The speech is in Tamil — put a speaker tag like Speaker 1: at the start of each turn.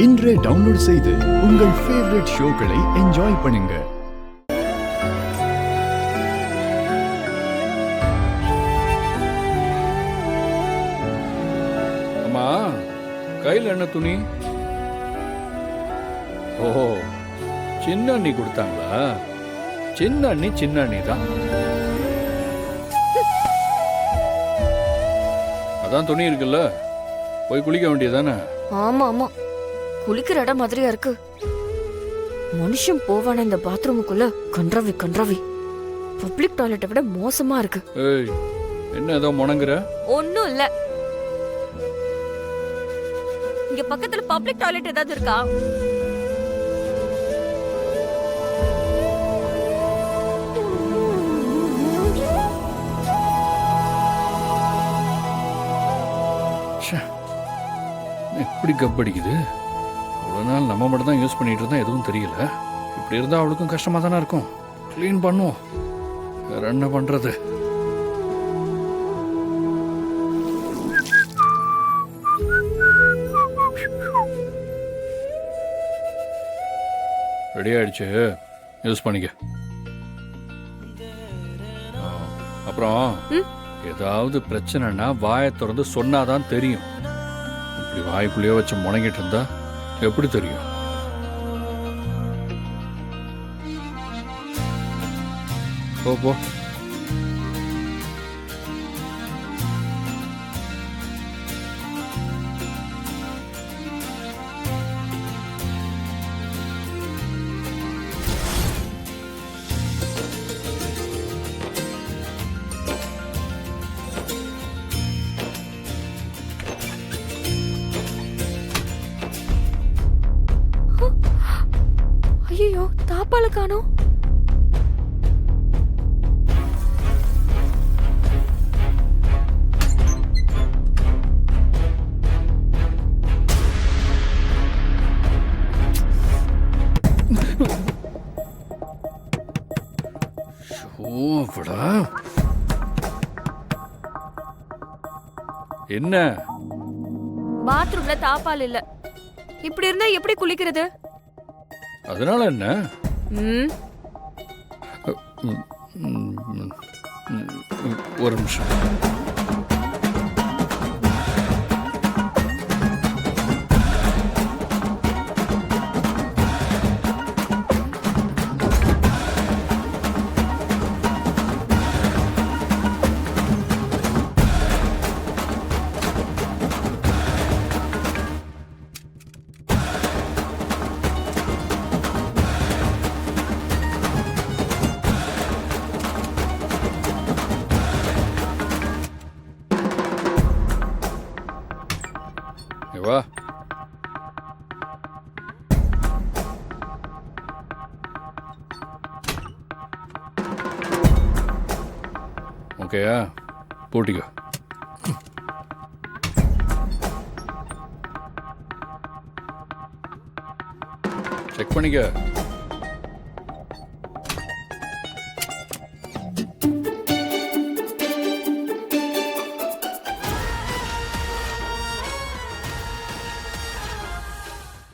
Speaker 1: இன்றே டவுன்லோட் செய்து உங்கள் ஃபேவரட் ஷோக்களை என்ஜாய் பண்ணுங்க.
Speaker 2: அம்மா, கையில் என்ன துணி? ஓஹோ, சின்ன அண்ணி கொடுத்தாங்களா? சின்ன அண்ணி தான். அதான் துணி இருக்குல்ல, போய் குளிக்க வேண்டியதானே?
Speaker 3: ஆமா ஆமா, குளிக்கிற இடம் மாதிரியா இருக்கு. மனுஷன் போவான இந்த பாத்ரூமுக்குள்ள கன்றவி பப்ளிக் டாய்லெட்டை விட மோசமா இருக்கு.
Speaker 2: ஏய், என்ன ஏதோ முணங்குற?
Speaker 3: ஒண்ணும் இல்ல. இங்க பக்கத்துல பப்ளிக் டாய்லெட் ஏதாவது இருக்கா?
Speaker 2: எப்படி கப்படிக்குது? ஒரு நாள் நம்ம மட்டும் தான் யூஸ் பண்ணிட்டு இருந்தா எதுவும் தெரியல. இப்படி இருந்தா அவளுக்கும் கஷ்டமா தானே இருக்கும். கிளீன் பண்ணுவோம், வேற என்ன பண்றது? ரெடி ஆயிடுச்சு, யூஸ் பண்ணிக்க. அப்புறம் ஏதாவது பிரச்சனைனா வாயை திறந்து சொன்னாதான் தெரியும். இப்படி வாய்க்குள்ளேயே வச்சு முணங்கிட்டு இருந்தா எப்படி தெரியும்? போ.
Speaker 3: ஐயோ, தாப்பால காணோம்.
Speaker 2: என்ன?
Speaker 3: பாத்ரூம்ல தாப்பால் இல்ல. இப்படி இருந்தா எப்படி குளிக்கிறது?
Speaker 2: அதனால என்ன? ஒரு நிமிஷம். வா. ஓகேயா? போட்டிக்கோ. செக் பண்ணிக்க.